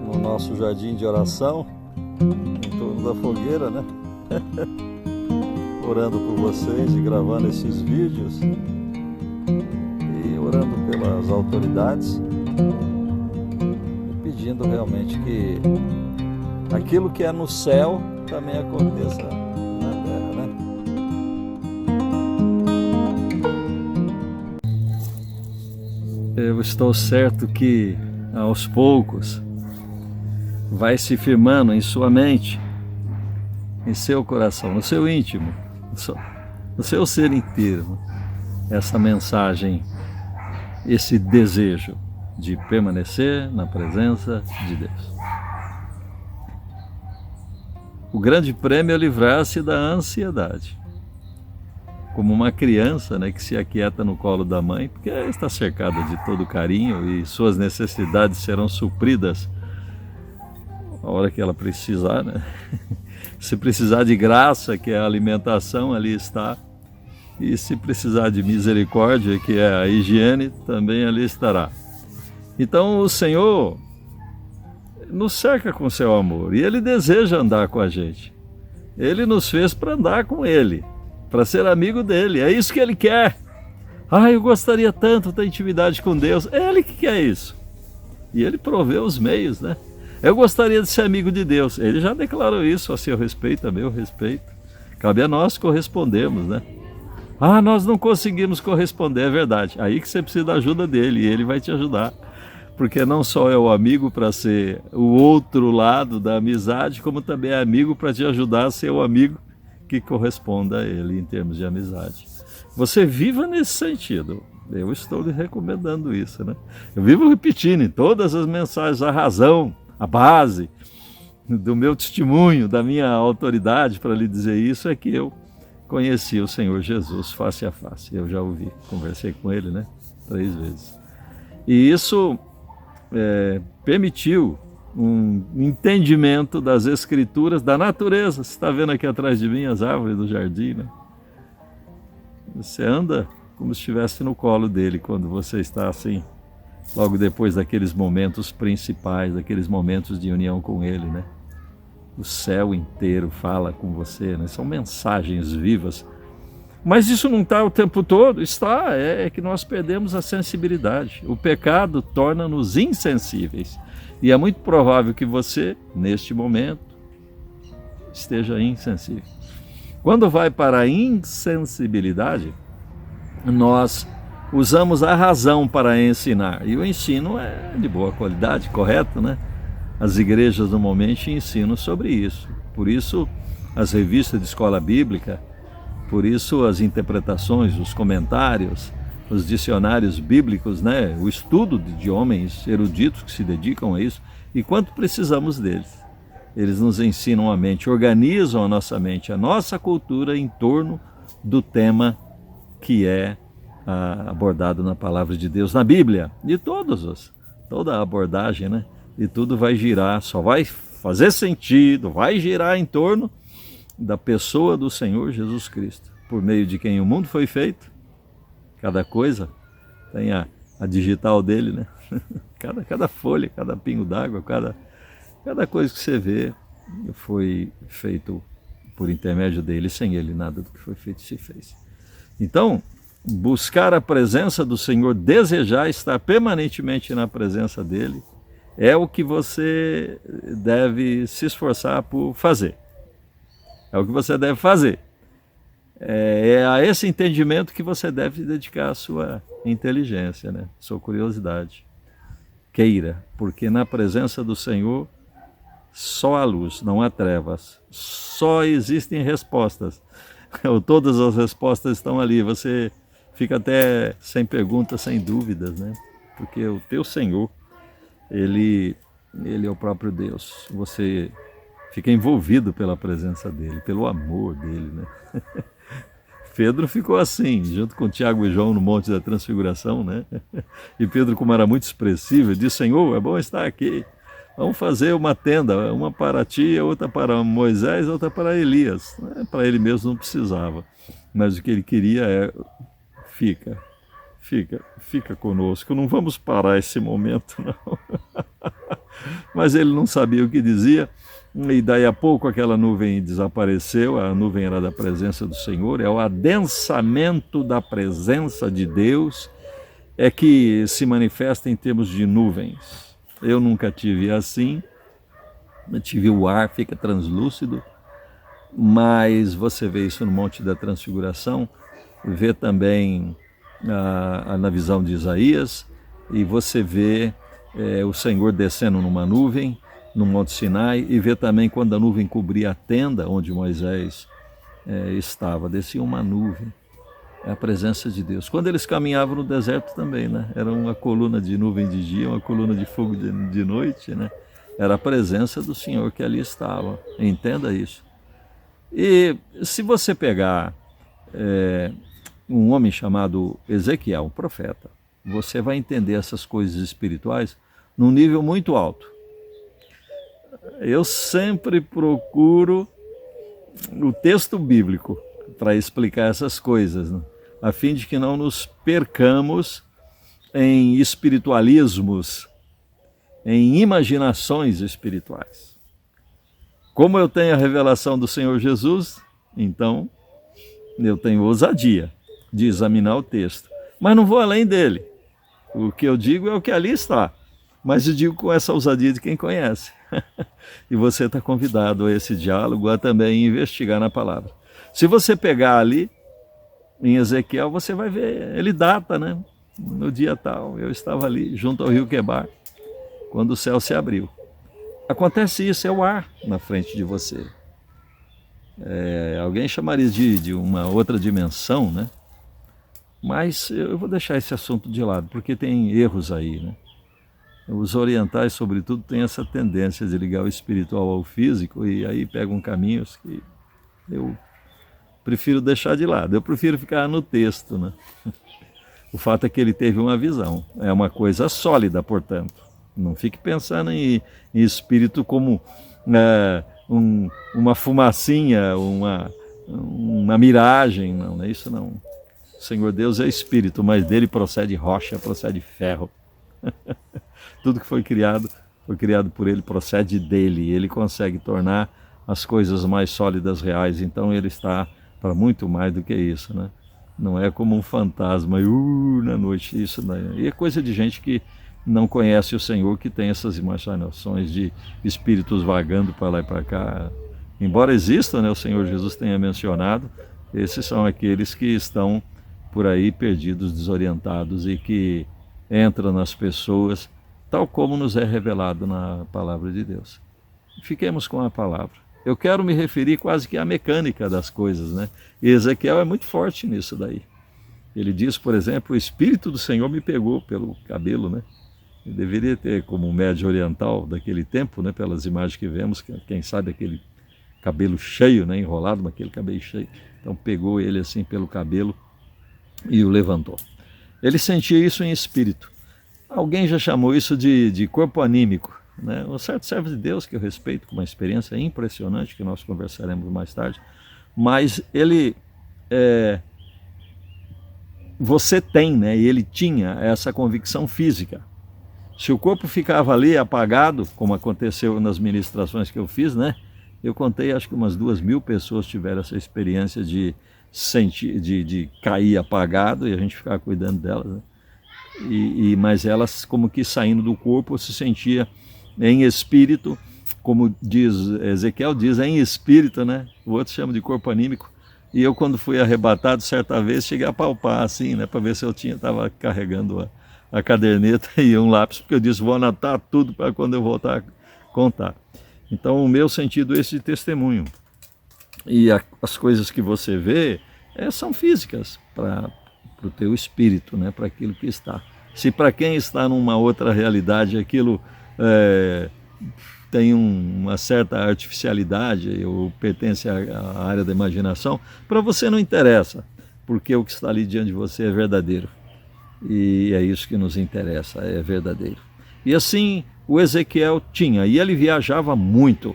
No nosso jardim de oração, em torno da fogueira, né? Orando por vocês e gravando esses vídeos e orando pelas autoridades, pedindo realmente que aquilo que é no céu também aconteça na terra, né? Eu estou certo que aos poucos vai se firmando em sua mente, em seu coração, no seu íntimo, no seu ser inteiro, essa mensagem, esse desejo de permanecer na presença de Deus. O grande prêmio é livrar-se da ansiedade, como uma criança, né, que se aquieta no colo da mãe, porque ela está cercada de todo carinho e suas necessidades serão supridas a hora que ela precisar, né? Se precisar de graça, que é a alimentação, ali está. E se precisar de misericórdia, que é a higiene, também ali estará. Então o Senhor nos cerca com seu amor e Ele deseja andar com a gente. Ele nos fez para andar com Ele, para ser amigo dEle. É isso que Ele quer. Ah, eu gostaria tanto da intimidade com Deus. É Ele que quer isso. E Ele provê os meios, né? Eu gostaria de ser amigo de Deus. Ele já declarou isso a seu respeito, a meu respeito. Cabe a nós correspondermos, né? Ah, nós não conseguimos corresponder, é verdade. Aí que você precisa da ajuda dele e ele vai te ajudar. Porque não só é o amigo para ser o outro lado da amizade, como também é amigo para te ajudar a ser o amigo que corresponda a ele em termos de amizade. Você viva nesse sentido. Eu estou lhe recomendando isso, né? Eu vivo repetindo em todas as mensagens a razão, a base do meu testemunho, da minha autoridade para lhe dizer isso é que eu conheci o Senhor Jesus face a face. Eu já ouvi, conversei com Ele, né? 3 vezes. E isso permitiu um entendimento das Escrituras, da natureza. Você está vendo aqui atrás de mim as árvores do jardim, né? Você anda como se estivesse no colo dele quando você está assim, logo depois daqueles momentos principais, daqueles momentos de união com Ele, né? O céu inteiro fala com você, né? São mensagens vivas. Mas isso não está o tempo todo? Está, é que nós perdemos a sensibilidade. O pecado torna-nos insensíveis. E é muito provável que você, neste momento, esteja insensível. Quando vai para a insensibilidade, nós usamos a razão para ensinar. E o ensino é de boa qualidade, correto, né? As igrejas normalmente ensinam sobre isso. Por isso, as revistas de escola bíblica, por isso as interpretações, os comentários, os dicionários bíblicos, né? O estudo de homens eruditos que se dedicam a isso. E quanto precisamos deles? Eles nos ensinam a mente, organizam a nossa cultura em torno do tema que é abordado na palavra de Deus, na Bíblia. E toda a abordagem, né? E tudo vai girar, só vai fazer sentido, vai girar em torno da pessoa do Senhor Jesus Cristo, por meio de quem o mundo foi feito. Cada coisa tem a digital dele, né? Cada folha, cada pingo d'água, cada coisa que você vê foi feito por intermédio dele. Sem ele nada do que foi feito se fez. Então, buscar a presença do Senhor, desejar estar permanentemente na presença dele, é o que você deve se esforçar por fazer. É o que você deve fazer. É a esse entendimento que você deve dedicar a sua inteligência, né? Sua curiosidade. Queira, porque na presença do Senhor só há luz, não há trevas. Só existem respostas. Todas as respostas estão ali. Você fica até sem perguntas, sem dúvidas, né? Porque o teu Senhor, Ele é o próprio Deus. Você fica envolvido pela presença dele, pelo amor dele, né? Pedro ficou assim, junto com Tiago e João no Monte da Transfiguração, né? E Pedro, como era muito expressivo, disse: Senhor, é bom estar aqui. vamos fazer uma tenda, uma para ti, outra para Moisés, outra para Elias. Para ele mesmo não precisava, mas o que ele queria é, fica conosco, não vamos parar esse momento não. Mas ele não sabia o que dizia, e daí a pouco aquela nuvem desapareceu, a nuvem era da presença do Senhor, é o adensamento da presença de Deus, é que se manifesta em termos de nuvens. Eu nunca tive assim, eu tive o ar, fica translúcido, mas você vê isso no Monte da Transfiguração, vê também na visão de Isaías, e você vê o Senhor descendo numa nuvem, no Monte Sinai, e vê também quando a nuvem cobria a tenda onde Moisés estava, descia uma nuvem, é a presença de Deus. Quando eles caminhavam no deserto também, né? Era uma coluna de nuvem de dia, uma coluna de fogo de noite, né? Era a presença do Senhor que ali estava, entenda isso. E se você pegar um homem chamado Ezequiel, um profeta, você vai entender essas coisas espirituais num nível muito alto. Eu sempre procuro o texto bíblico para explicar essas coisas, né? A fim de que não nos percamos em espiritualismos, em imaginações espirituais. Como eu tenho a revelação do Senhor Jesus, então eu tenho ousadia de examinar o texto. Mas não vou além dele. O que eu digo é o que ali está. Mas eu digo com essa ousadia de quem conhece. E você está convidado a esse diálogo, a também investigar na palavra. Se você pegar ali, em Ezequiel, você vai ver, ele data, né? No dia tal, eu estava ali, junto ao rio Quebar, quando o céu se abriu. Acontece isso, é o ar na frente de você. Alguém chamaria de uma outra dimensão, né? Mas eu vou deixar esse assunto de lado, porque tem erros aí, né? Os orientais, sobretudo, têm essa tendência de ligar o espiritual ao físico, e aí pegam caminhos que eu prefiro deixar de lado. Eu prefiro ficar no texto, né? O fato é que ele teve uma visão. É uma coisa sólida, portanto. Não fique pensando em espírito como uma fumacinha, uma miragem. Não é isso não. O Senhor Deus é espírito, mas dele procede rocha, procede ferro. Tudo que foi criado por ele, procede dele. Ele consegue tornar as coisas mais sólidas, reais. Então ele está para muito mais do que isso, né? Não é como um fantasma na noite, isso não é. E é coisa de gente que não conhece o Senhor, que tem essas imaginações de espíritos vagando para lá e para cá. Embora exista, né, o Senhor Jesus tenha mencionado, esses são aqueles que estão por aí perdidos, desorientados e que entram nas pessoas, tal como nos é revelado na palavra de Deus. Fiquemos com a palavra. Eu quero me referir quase que à mecânica das coisas, né? E Ezequiel é muito forte nisso daí. Ele diz, por exemplo, o Espírito do Senhor me pegou pelo cabelo, né? Ele deveria ter, como um médio oriental daquele tempo, né? Pelas imagens que vemos, quem sabe aquele cabelo cheio, né? Enrolado, mas aquele cabelo cheio. Então pegou ele assim pelo cabelo e o levantou. Ele sentia isso em espírito. Alguém já chamou isso de corpo anímico, né? Um certo servo de Deus que eu respeito, com uma experiência impressionante, que nós conversaremos mais tarde, mas ele, você tem, né? E ele tinha essa convicção física. Se o corpo ficava ali apagado, como aconteceu nas ministrações que eu fiz, né? Eu contei, acho que umas 2.000 pessoas tiveram essa experiência de sentir, de cair apagado e a gente ficar cuidando delas, né? Mas elas, como que saindo do corpo, se sentia em espírito, como diz Ezequiel, diz em espírito, né? O outro chama de corpo anímico. E eu, quando fui arrebatado, certa vez, cheguei a palpar assim, né? Para ver se eu estava carregando a caderneta e um lápis, porque eu disse, vou anotar tudo para quando eu voltar a contar. Então, o meu sentido é esse de testemunho. E as coisas que você vê são físicas para o teu espírito, né? Para aquilo que está. Se para quem está numa outra realidade aquilo tem uma certa artificialidade ou pertence à área da imaginação, para você não interessa, porque o que está ali diante de você é verdadeiro. E é isso que nos interessa, é verdadeiro. E assim, o Ezequiel tinha, e ele viajava muito.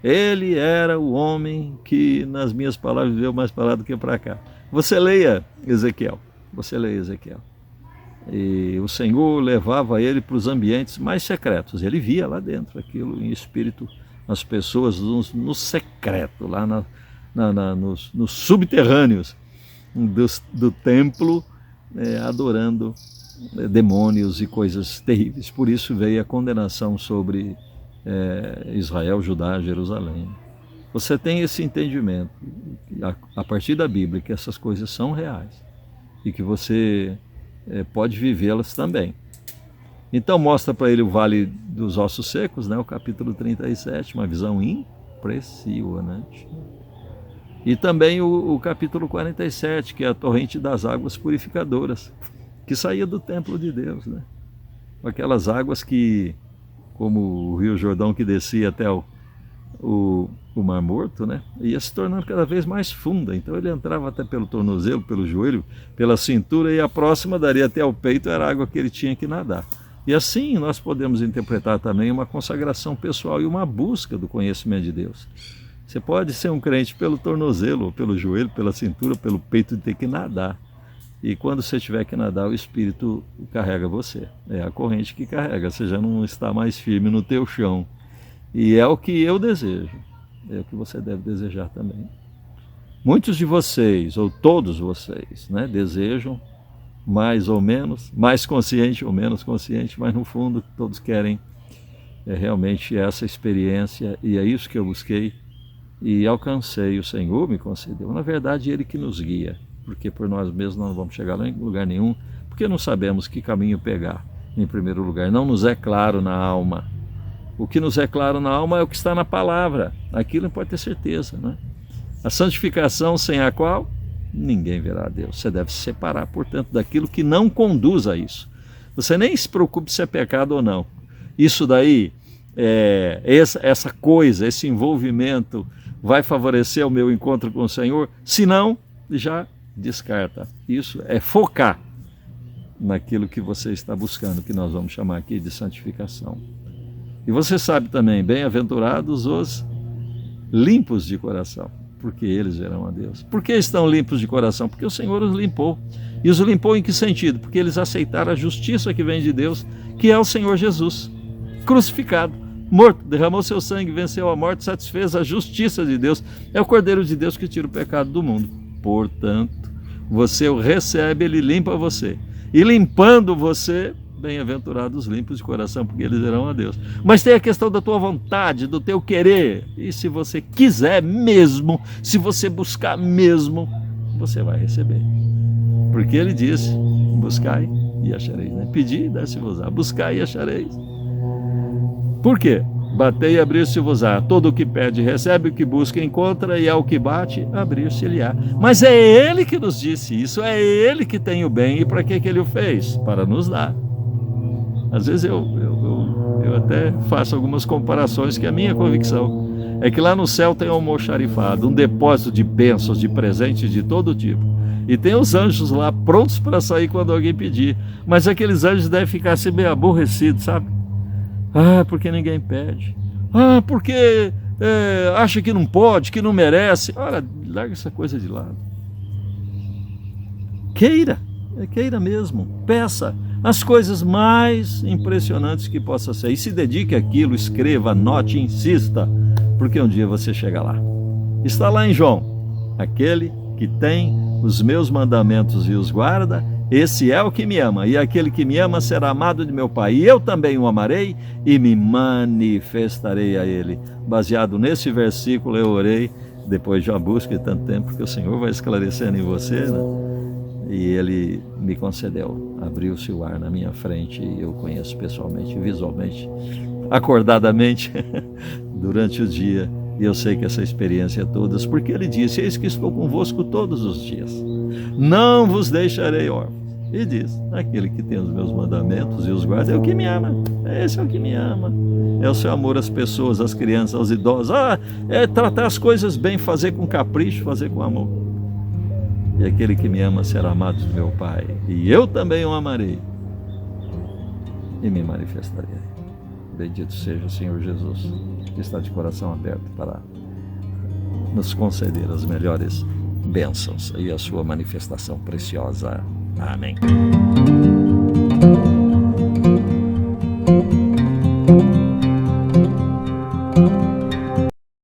Ele era o homem que, nas minhas palavras, viveu mais para lá do que para cá. Você leia Ezequiel, E o Senhor levava ele para os ambientes mais secretos. Ele via lá dentro aquilo em espírito, as pessoas no secreto, lá nos subterrâneos do templo, adorando demônios e coisas terríveis. Por isso veio a condenação sobre Israel, Judá, Jerusalém. Você tem esse entendimento, a partir da Bíblia, que essas coisas são reais e que você pode vivê-las também. Então mostra para ele o Vale dos Ossos Secos, né? O capítulo 37, uma visão impressionante. E também o capítulo 47, que é a torrente das águas purificadoras, que saía do templo de Deus, né? Aquelas águas que, como o Rio Jordão que descia até o Mar Morto, né? Ia se tornando cada vez mais funda. Então ele entrava até pelo tornozelo, pelo joelho, pela cintura, e a próxima daria até o peito, era a água que ele tinha que nadar. E assim nós podemos interpretar também uma consagração pessoal e uma busca do conhecimento de Deus. Você pode ser um crente pelo tornozelo, pelo joelho, pela cintura, pelo peito, de ter que nadar. E quando você tiver que nadar, o Espírito carrega você. É a corrente que carrega, você já não está mais firme no teu chão. E é o que eu desejo, é o que você deve desejar também. Muitos de vocês, ou todos vocês, né, desejam mais ou menos, mais consciente ou menos consciente, mas no fundo todos querem realmente essa experiência, e é isso que eu busquei e alcancei. O Senhor me concedeu. Na verdade, Ele que nos guia, porque por nós mesmos não vamos chegar em lugar nenhum, porque não sabemos que caminho pegar, em primeiro lugar. Não nos é claro na alma. O que nos é claro na alma é o que está na palavra. Aquilo não pode ter certeza, né? A santificação sem a qual ninguém verá a Deus. Você deve se separar, portanto, daquilo que não conduz a isso. Você nem se preocupe se é pecado ou não. Isso daí, essa coisa, esse envolvimento vai favorecer o meu encontro com o Senhor? Se não, já descarta. Isso é focar naquilo que você está buscando, que nós vamos chamar aqui de santificação. E você sabe também, bem-aventurados os limpos de coração, porque eles verão a Deus. Por que estão limpos de coração? Porque o Senhor os limpou. E os limpou em que sentido? Porque eles aceitaram a justiça que vem de Deus, que é o Senhor Jesus, crucificado, morto, derramou seu sangue, venceu a morte, satisfez a justiça de Deus. É o Cordeiro de Deus que tira o pecado do mundo. Portanto, você o recebe, ele limpa você. E limpando você, bem-aventurados os limpos de coração, porque eles verão a Deus. Mas tem a questão da tua vontade, do teu querer. E se você quiser mesmo, se você buscar mesmo, você vai receber. Porque ele disse, buscai e achareis, né? Pedi e dar-se-vos-á, buscai e achareis. Por quê? Batei e abrir-se-vos-á. Todo o que pede recebe, o que busca encontra, e ao que bate, abrir-se-lhe-á. Mas é ele que nos disse isso, é ele que tem o bem. E para que ele o fez? Para nos dar. Às vezes eu até faço algumas comparações, que a minha convicção é que lá no céu tem um almoxarifado, um depósito de bênçãos, de presentes de todo tipo. E tem os anjos lá prontos para sair quando alguém pedir. Mas aqueles anjos devem ficar assim meio aborrecidos, sabe? Ah, porque ninguém pede. Ah, porque acha que não pode, que não merece. Ora, larga essa coisa de lado. Queira mesmo, peça as coisas mais impressionantes que possa ser. E se dedique àquilo, escreva, anote, insista, porque um dia você chega lá. Está lá em João, aquele que tem os meus mandamentos e os guarda, esse é o que me ama, e aquele que me ama será amado de meu Pai, e eu também o amarei e me manifestarei a ele. Baseado nesse versículo eu orei, depois de uma busca de tanto tempo, porque o Senhor vai esclarecendo em você, né? E ele me concedeu, abriu-se o ar na minha frente, e eu conheço pessoalmente, visualmente, acordadamente, durante o dia, e eu sei que essa experiência é todas, porque ele disse, eis que estou convosco todos os dias, não vos deixarei órfãos. E diz, aquele que tem os meus mandamentos e os guarda, é o que me ama, esse é o que me ama, é o seu amor às pessoas, às crianças, aos idosos, é tratar as coisas bem, fazer com capricho, fazer com amor. E aquele que me ama será amado do meu Pai, e eu também o amarei, e me manifestarei. Bendito seja o Senhor Jesus, que está de coração aberto para nos conceder as melhores bênçãos e a sua manifestação preciosa. Amém.